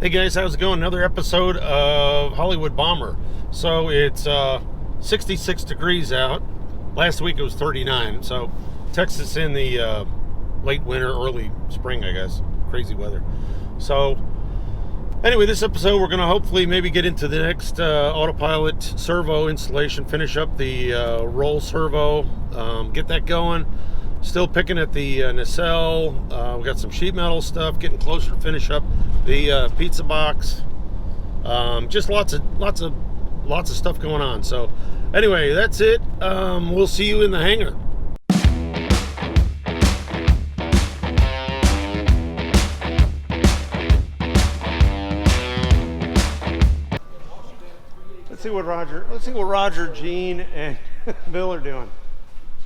Hey guys, how's it going? Another episode of Hollywood Bomber. So it's 66 degrees out. Last week it was 39. So Texas in the late winter, early spring, I guess. Crazy weather. So anyway, this episode we're going to hopefully maybe get into the next autopilot servo installation, finish up the roll servo, get that going. Still picking at the nacelle. We got some sheet metal stuff, getting closer to finish up the pizza box. Just lots of stuff going on. So anyway, that's it. We'll see you in the hangar. Let's see what Roger, Gene, and Bill are doing.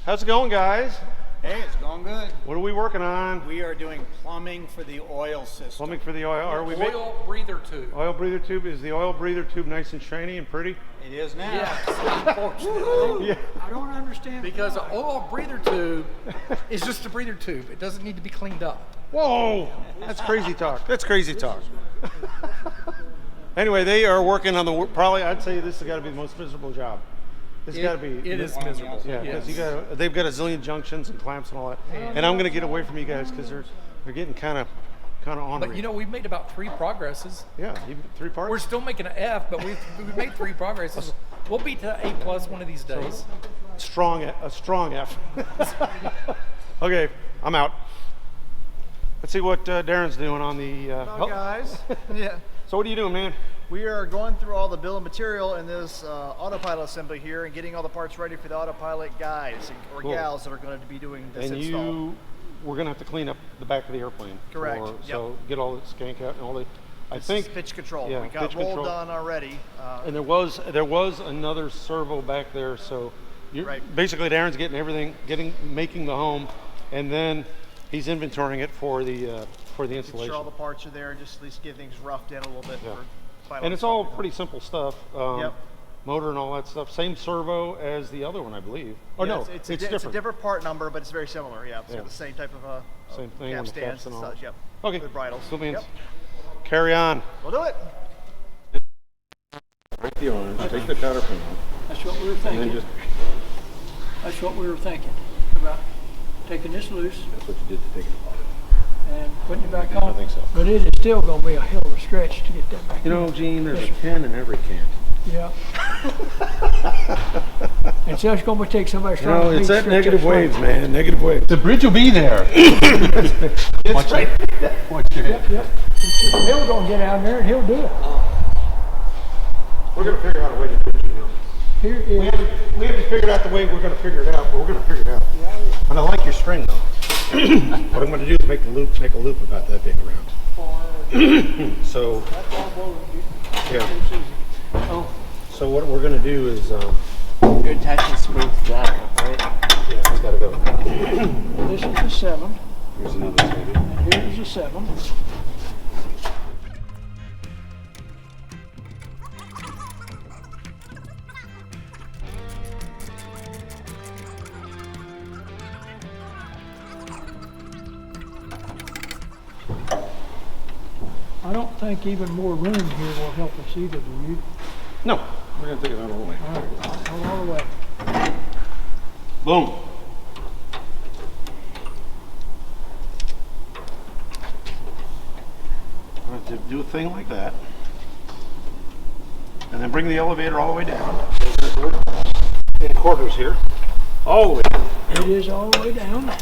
How's it going, guys? Hey, it's going good. What are we working on? We are doing plumbing for the oil system. Plumbing for the oil. Are we oil breather tube. Oil breather tube. Is the oil breather tube nice and shiny and pretty? It is now. Yes, unfortunately. Yeah. I don't understand. Because an oil breather tube is just a breather tube. It doesn't need to be cleaned up. Whoa! That's crazy talk. That's crazy talk. Anyway, they are working on the probably. I'd say this has got to be the most miserable job. It's got to be. It is miserable. Yeah, because yes. they've got a zillion junctions and clamps and all that. And I'm going to get away from you guys because they're getting kind of ornery. But you know, we've made about 3 progresses. Yeah, 3 parts. We're still making an F, but we've made 3 progresses. We'll be to A+ one of these days. A strong F. Okay, I'm out. Let's see what Darren's doing on the. Hello, guys. Yeah. So what are you doing, man? We are going through all the bill of material in this autopilot assembly here and getting all the parts ready for the autopilot guys or Cool. gals that are going to be doing this And install. we're going to have to clean up the back of the airplane. Correct. So get all the skank out and all the. I think pitch control. Yeah, we got pitch roll control. done already. And there was another servo back there. So Right. basically Darren's getting everything, making the home, and then he's inventorying it for the Make installation. sure all the parts are there and just at least get things roughed in a little bit. Yeah. For final And it's all install. pretty simple stuff. Yep. Motor and all that stuff. Same servo as the other one, I believe. Oh Yeah, no, it's different. a different part number, but it's very similar. Yeah, it's Yeah. got the same type of Same thing cap on the stands caps and and all. such. Yep. Okay. Good bridles. Cool beans. Yep. Carry on. We'll do it. Break the orange. Take the counter pin off. That's what we were And thinking. then just. That's what we were thinking about taking this loose That's what you did to take it apart. and putting it back I on. think so. But it is still going to be a hell of a stretch to get that back. You know, Gene, there's a pin in every can. Yeah. And so it's going to take somebody You know, trying to it's that stretch negative that waves, frame. man. Negative waves. The bridge will be there. Watch right. Watch your head. Yep. Bill's going to get out there and he'll do it. We're going to figure out a way to do it, you know. Here is. We haven't figured out the way we're going to figure it out, but we're going to figure it out. And I like your string, though. What I'm going to do is make a loop about that big around. So, yeah. So what we're going to do is, You're attaching springs to that, right? yeah, it's got to go. This is the 7. Here's another maybe. And here's the 7. I don't think even more room here will help us either, do you? No, we're going to take it out all the way. All right, all the way. Boom. I have to do a thing like that. And then bring the elevator all the way down. In quarters here. All the way down. It is all the way down.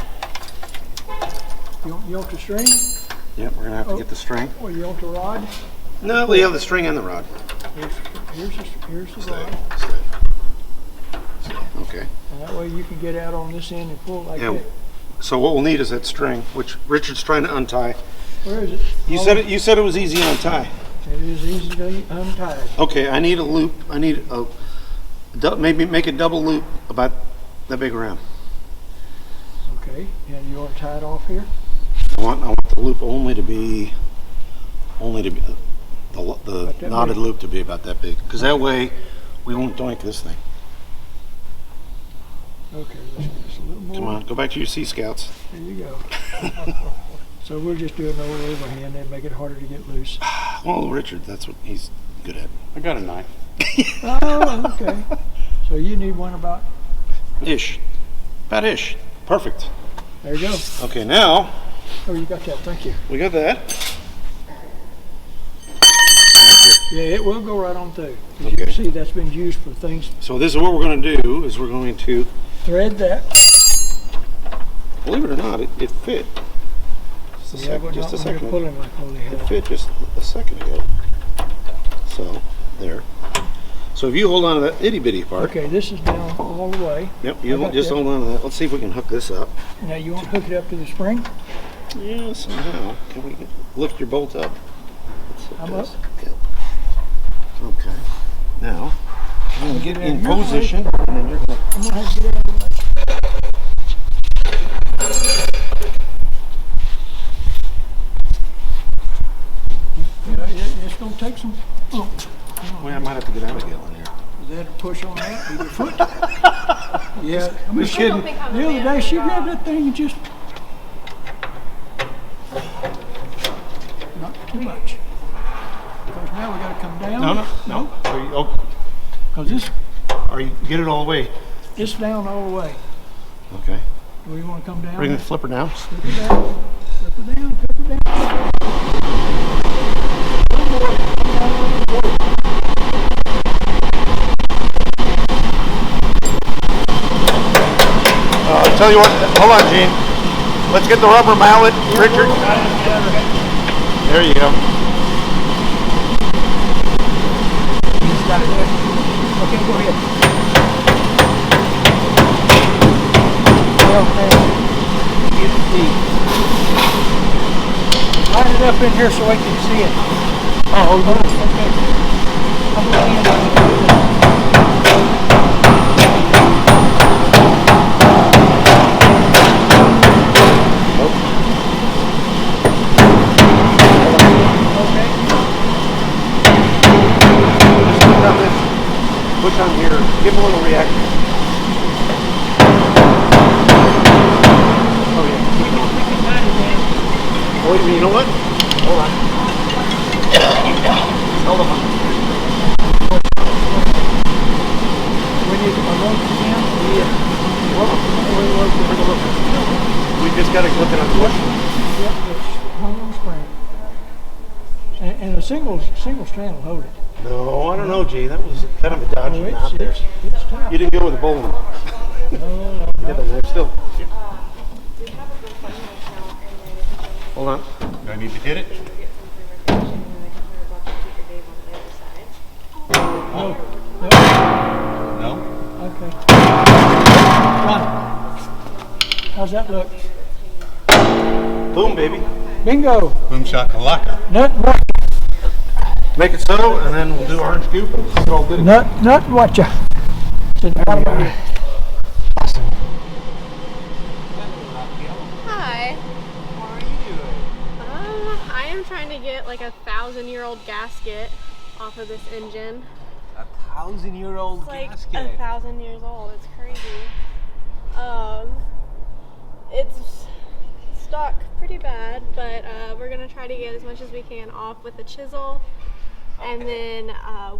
You want the string? Yep, we're going to have to get the string. Or you want the rod? No, we have the string and the rod. Here's the Stay, rod. stay. Okay. And that way you can get out on this end and pull like Yeah. that. So what we'll need is that string, which Richard's trying to untie. Where is it? You said it was easy to untie. It is easily untied. Okay, I need a loop. I need maybe make a double loop about that big around. Okay, and you want to tie it off here? I want the loop only to be the that knotted big? loop to be about that big, because that way we won't doink this thing. Okay, let's get this a little more. Come on, go back to your Sea Scouts. There you go. So we'll just do an old overhand and make it harder to get loose. Well, Richard, that's what he's good at. I got a knife. Oh, okay. So you need one about, Ish. About ish. Perfect. there you go. Okay, now Oh, you got that, thank you. we got that. Yeah, it will go right on through. As you Okay. can see, that's been used for things. So this is what we're going to do, is we're going to, Thread that. believe it or not, it fit. Just a Yeah, second. but Just a not when you're second. pulling like holy It hell. fit just a second ago. So, there. So if you hold on to that itty bitty part. Okay, this is down all the way. Yep, I you got just that. hold on to that. Let's see if we can hook this up. Now you want to hook it up to the spring? Yeah, somehow. Can we lift your bolt up? Let's hook I'm this. up. Okay. Okay. Now, I'm going to get in You're right. position, and then you're going to. I'm gonna have to get out of the way. You know, it's gonna take some, oh, Well, I might have to get Abigail in here. is that a push on that with your foot? Yeah, I mean, Just kidding. the other day she grabbed that thing and just, not too much. Because now we gotta come down. No. Are you, oh, Cause this, are you get it all the way? it's down all the way. Okay. Do we wanna come down? Bring the flipper down. Flip it down, flip it down, flip it down. I'll tell you what. Hold on, Gene. Let's get the rubber mallet, Richard. There you go. He's got it there. Okay, go ahead. Well, line it up in here so I can see it. Oh, okay. I'm looking Push on here. Give him a little reaction. Oh yeah. Oh, you know what? Hold on. Hold on. when you unload it again, We just got to clip it on the bush. yep, it's hung on the spring. And a single strand will hold it. No, I don't know, Gene. That was kind of a dodgy knot there. It's tough. You didn't go with the bowling. No, Get them there still. Hold on. Do I need to hit it? no. No? Okay. Run. How's that look? Boom, baby. Bingo. Boom shakalaka. Nut watch. Make it so, and then we'll do orange cube. It's all good. Nut watcha. It's in the bottom of your- Hi. What are you doing? I am trying to get like 1,000-year-old gasket off of this engine. 1,000-year-old It's like gasket. 1,000 years old. It's crazy. It's stuck pretty bad, but we're gonna try to get as much as we can off with a chisel, and then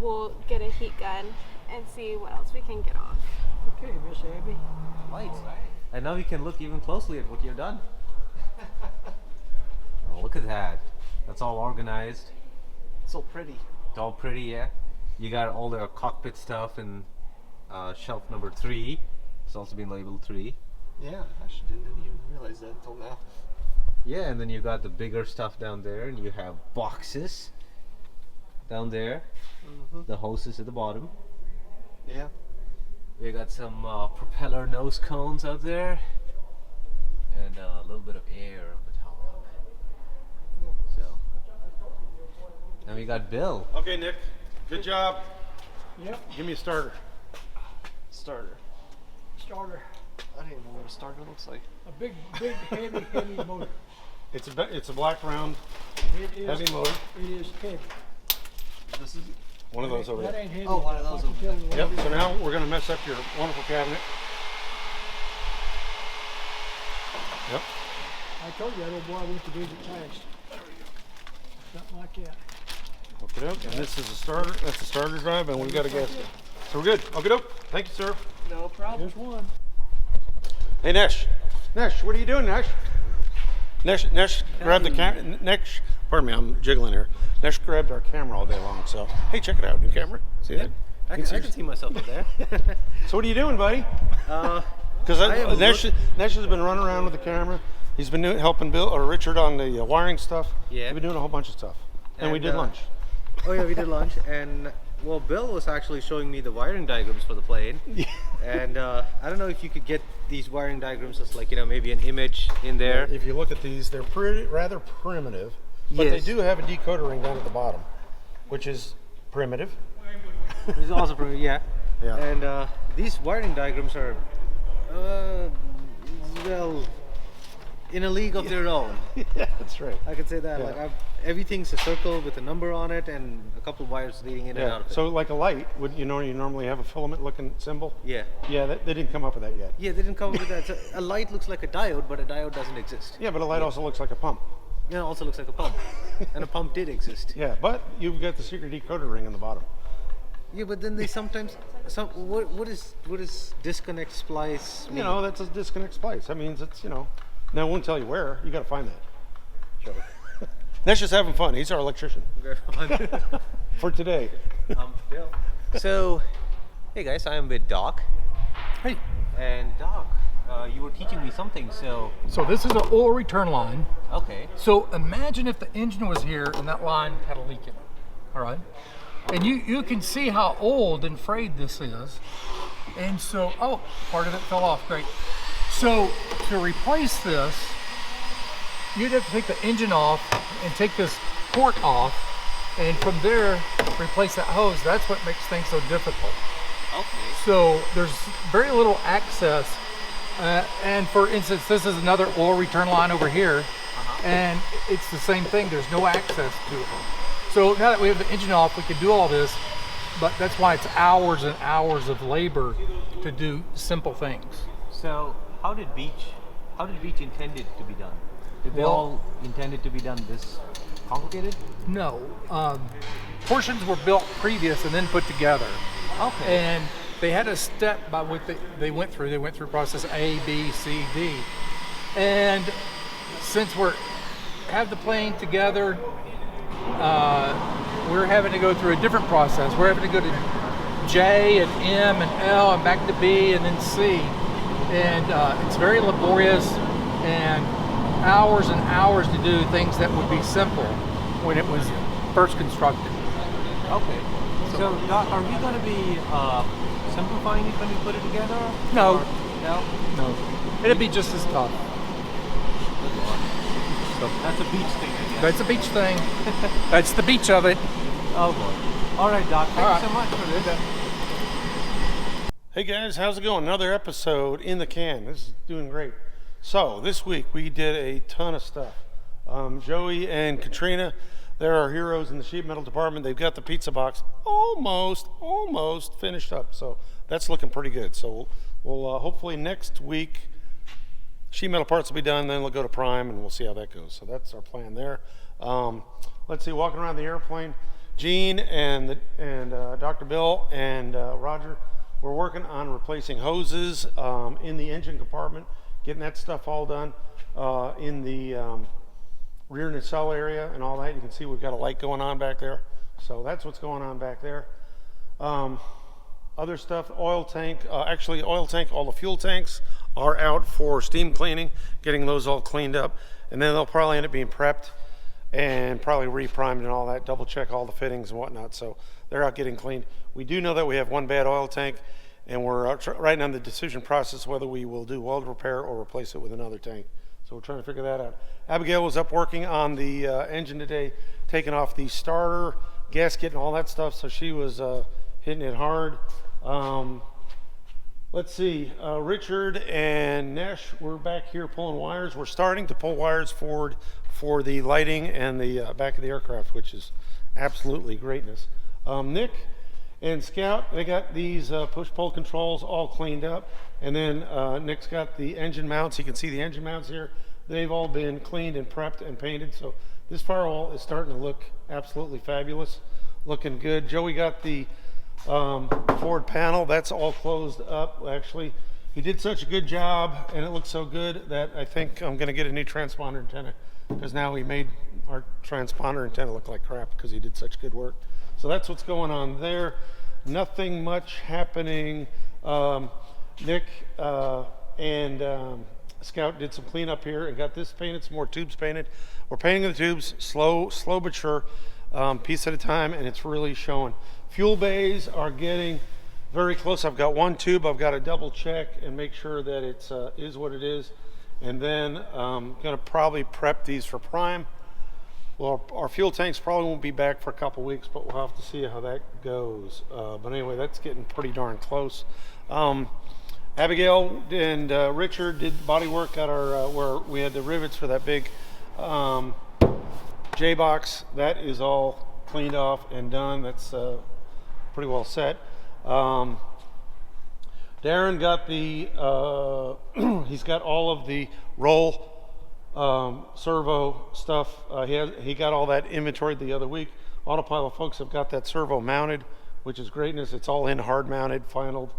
we'll get a heat gun and see what else we can get off. Okay, Miss Abby. Right. And now we can look even closely at what you've done. Oh, look at that. That's all organized. So pretty. It's all pretty, yeah. You got all the cockpit stuff in shelf number 3. It's also been labeled 3. Yeah, I didn't even realize that until now. Yeah, and then you got the bigger stuff down there, and you have boxes down there. The hoses at the bottom. Yeah. We got some propeller nose cones out there, and a little bit of air on the top. So, and we got Bill. Okay, Nick. Good job. Yep, Give me a starter. Starter. starter. I don't even know what a starter looks like. A big, heavy motor. It's a black round It is, heavy motor. it is heavy. This is One of those over That there. ain't heavy. Oh, one of those I can tell you what Yep. it is. So now we're gonna mess up your wonderful cabinet. Yep. I told you that old boy went to visit fast. Something like that. Okey-doke. And this is the starter. That's the starter drive, and we've got a gasket. So we're good. Okey-doke. Thank you, sir. No problem. Here's one. Hey, Nesh. Nesh, what are you doing, Nesh? Nesh grabbed the camera. Nesh, pardon me, I'm jiggling here. Nesh grabbed our camera all day long. So, hey, check it out, new camera. See that? I can see myself up there. So what are you doing, buddy? Because Nesh has been running around with the camera. He's been helping Bill or Richard on the wiring stuff. Yeah. We've been doing a whole bunch of stuff, and we did lunch. Oh yeah, we did lunch, and well, Bill was actually showing me the wiring diagrams for the plane. Yeah. And I don't know if you could get these wiring diagrams as like, maybe an image in there. If you look at these, they're rather primitive, but they do have a decoder ring down at the bottom, which is primitive. It's also pretty, yeah. Yeah. And these wiring diagrams are, well, in a league of their own. Yeah, that's right. I could say that. Yeah. Like everything's a circle with a number on it and a couple of wires leading in and out of it. So like a light, would you normally have a filament-looking symbol? Yeah. Yeah, they didn't come up with that yet. Yeah, they didn't come up with that. So a light looks like a diode, but a diode doesn't exist. Yeah, but a light also looks like a pump. Yeah, it also looks like a pump. And a pump did exist. Yeah, but you've got the secret decoder ring on the bottom. Yeah, but then they sometimes what is disconnect splice mean? That's a disconnect splice. That means it's now I won't tell you where. You got to find that. Joey. Nesh is having fun. He's our electrician for today. Bill. So, hey guys, I am with Doc. Hey, And Doc, you were teaching me something. So this is an oil return line. okay. So imagine if the engine was here and that line had a leak in it, all right? And you can see how old and frayed this is. And so, oh, part of it fell off, great. So to replace this, you'd have to take the engine off and take this port off, and from there, replace that hose. That's what makes things so difficult. Okay. So there's very little access. And for instance, this is another oil return line over here, and it's the same thing. There's no access to it. So now that we have the engine off, we can do all this, but that's why it's hours and hours of labor to do simple things. So how did Beach intend it to be done? Did they Well- all intend it to be done this complicated? No, portions were built previous and then put together. Okay. And they had a step by what they went through. They went through process A, B, C, D. And since have the plane together, we're having to go through a different process. We're having to go to J and M and L and back to B and then C. And it's very laborious and hours and hours to do things that would be simple when it was first constructed. Okay. So Doc, are we going to be simplifying it when we put it together? No. Or- no? No, it'd be just as tough. So that's a beach thing, I guess. That's a beach thing. That's the beach of it. Oh boy. All right, Doc. Thank you so much for this. Hey guys, how's it going? Another episode in the can. This is doing great. So this week we did a ton of stuff. Joey and Katrina, they're our heroes in the sheet metal department. They've got the pizza box almost finished up. So that's looking pretty good. So we'll hopefully next week sheet metal parts will be done. Then they'll go to prime and we'll see how that goes. So that's our plan there. Let's see, walking around the airplane, Gene and Dr. Bill and Roger, we're working on replacing hoses in the engine compartment, getting that stuff all done in the rear nacelle area and all that. You can see we've got a light going on back there. So that's what's going on back there. Other stuff, oil tank, all the fuel tanks are out for steam cleaning, getting those all cleaned up. And then they'll probably end up being prepped and probably re-primed and all that, double check all the fittings and whatnot. So they're out getting cleaned. We do know that we have one bad oil tank, and we're right now in the decision process whether we will do weld repair or replace it with another tank. So we're trying to figure that out. Abigail was up working on the engine today, taking off the starter, gasket, and all that stuff. So she was hitting it hard. Let's see, Richard and Nesh were back here pulling wires. We're starting to pull wires forward for the lighting and the back of the aircraft, which is absolutely greatness. Nick and Scout, they got these push-pull controls all cleaned up. And then Nick's got the engine mounts. You can see the engine mounts here. They've all been cleaned and prepped and painted. So this firewall is starting to look absolutely fabulous. looking good. Joey got the forward panel. That's all closed up. Actually, he did such a good job, and it looks so good that I think I'm going to get a new transponder antenna, because now he made our transponder antenna look like crap because he did such good work. So that's what's going on there. Nothing much happening. Nick and Scout did some cleanup here and got this painted, some more tubes painted. We're painting the tubes slow but sure, piece at a time, and it's really showing. Fuel bays are getting very close. I've got one tube I've got to double check and make sure that it's is what it is, and then I'm going to probably prep these for prime. Well, our fuel tanks probably won't be back for a couple weeks, but we'll have to see how that goes. But anyway, that's getting pretty darn close. Abigail and Richard did body work at our where we had the rivets for that big J-box. That is all cleaned off and done. That's pretty well set. Darren got the he's got all of the roll servo stuff. He got all that inventoried the other week. Autopilot folks have got that servo mounted, which is greatness. It's all in hard mounted, finaled,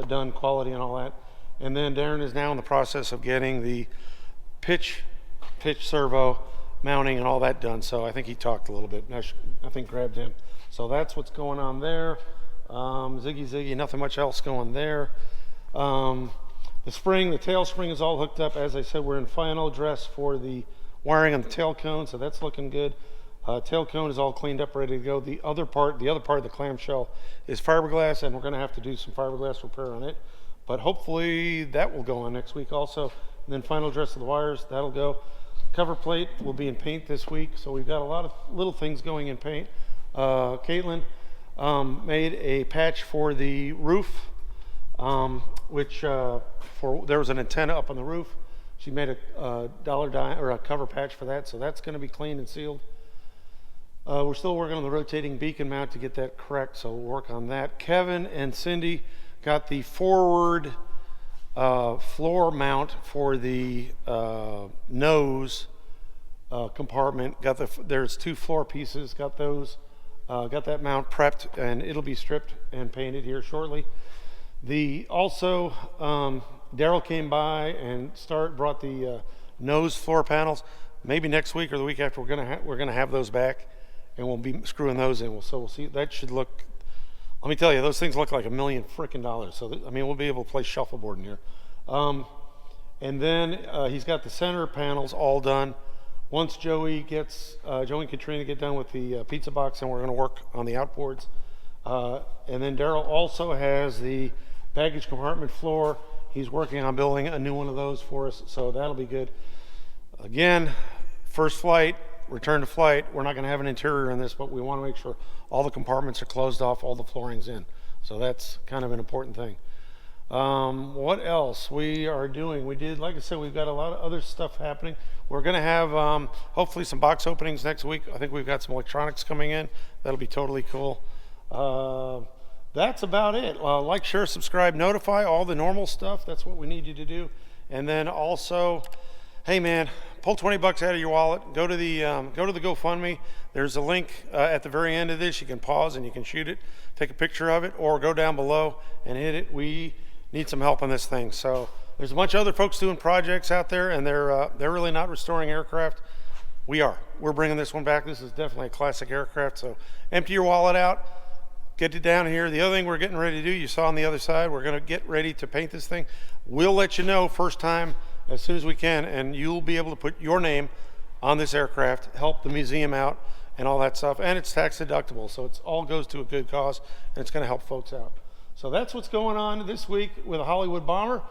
done, quality and all that. And then Darren is now in the process of getting the pitch servo mounting and all that done. So I think he talked a little bit. I think grabbed him. So that's what's going on there. Ziggy, nothing much else going there. The spring, the tail spring is all hooked up. As I said, we're in final dress for the wiring on the tail cone, so that's looking good. Tail cone is all cleaned up, ready to go. The other part of the clamshell is fiberglass, and we're going to have to do some fiberglass repair on it. But hopefully that will go on next week also. And then final dress of the wires, that'll go. Cover plate will be in paint this week, so we've got a lot of little things going in paint. Caitlin made a patch for the roof, which there was an antenna up on the roof. She made a a cover patch for that, so that's going to be cleaned and sealed. We're still working on the rotating beacon mount to get that correct, so we'll work on that. Kevin and Cindy got the forward floor mount for the nose compartment. There's 2 floor pieces, got those. Got that mount prepped, and it'll be stripped and painted here shortly. Also, Daryl came by and brought the nose floor panels. Maybe next week or the week after, we're gonna have those back, and we'll be screwing those in. So we'll see. That should look. Let me tell you, those things look like $1 million frickin' dollars. So I mean, we'll be able to play shuffleboard in here. And then he's got the center panels all done. Once Joey and Katrina get done with the pizza box, and we're going to work on the outboards. And then Daryl also has the baggage compartment floor. He's working on building a new one of those for us, so that'll be good. Again, first flight, return to flight. We're not going to have an interior in this, but we want to make sure all the compartments are closed off, all the flooring's in. So that's kind of an important thing. What else we are doing? Like I said, we've got a lot of other stuff happening. We're going to have hopefully some box openings next week. I think we've got some electronics coming in. That'll be totally cool. That's about it. Like, share, subscribe, notify, all the normal stuff. That's what we need you to do. And then also, hey man, pull $20 out of your wallet. Go to the GoFundMe. There's a link at the very end of this. You can pause and you can shoot it, take a picture of it, or go down below and hit it. We need some help on this thing. So there's a bunch of other folks doing projects out there, and they're really not restoring aircraft. We're bringing this one back. This is definitely a classic aircraft. So empty your wallet out, get it down here. The other thing we're getting ready to do, you saw on the other side, we're going to get ready to paint this thing. We'll let you know first time as soon as we can, and you'll be able to put your name on this aircraft, help the museum out and all that stuff. And it's tax deductible, so it all goes to a good cause, and it's going to help folks out. So that's what's going on this week with a Hollywood Bomber.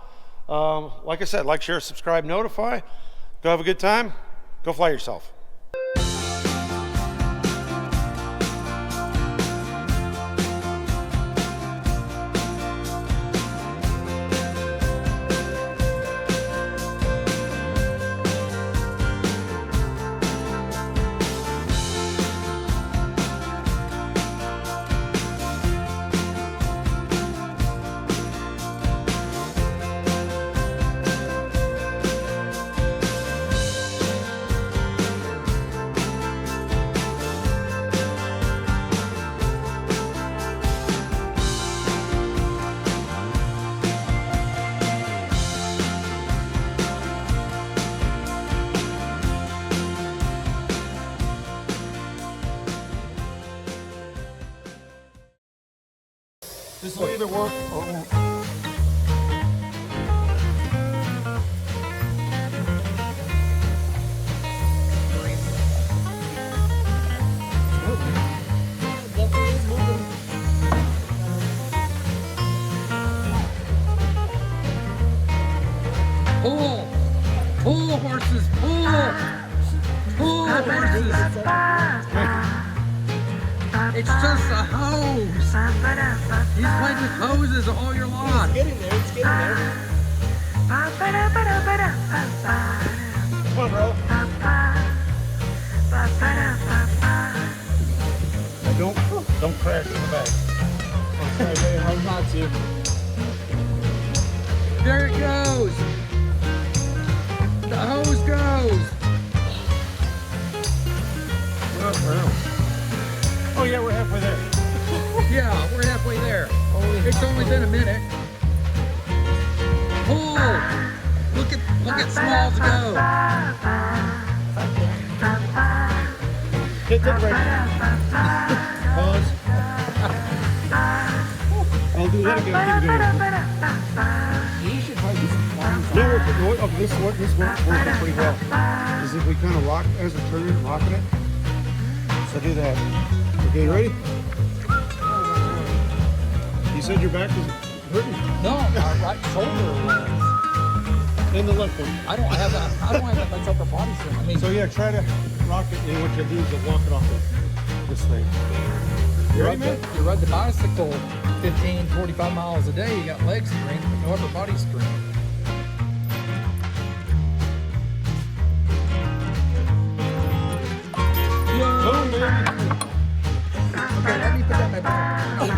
Like I said, like, share, subscribe, notify. Go have a good time. Go fly yourself. This will either work or it won't. Pull! Pull, horses! Pull! Pull, horses! It's just a hose! He's played with hoses all year long. Getting there, it's getting there. Come on, bro. Don't crash in the back. Okay, hard not to. There it goes! The hose goes! Oh yeah, we're halfway there. Yeah, we're halfway there. It's only been a minute. Pull! Look at Smalls go! Hit the brake. Pause. I'll do that again. Keep it going. You should try this one. No, this works pretty well. Is if we kind of rock as we're turning, rocking it. So do that. Okay, ready? You said your back was hurting. No, my right shoulder was. And the left one. I don't have that much upper body strength. I mean, So yeah, try to rock it, and what you do is you walk it off this thing. you ride the bicycle 15, 45 miles a day, you got leg strength, but no upper body strength. Boom, baby. Okay, let me put that back.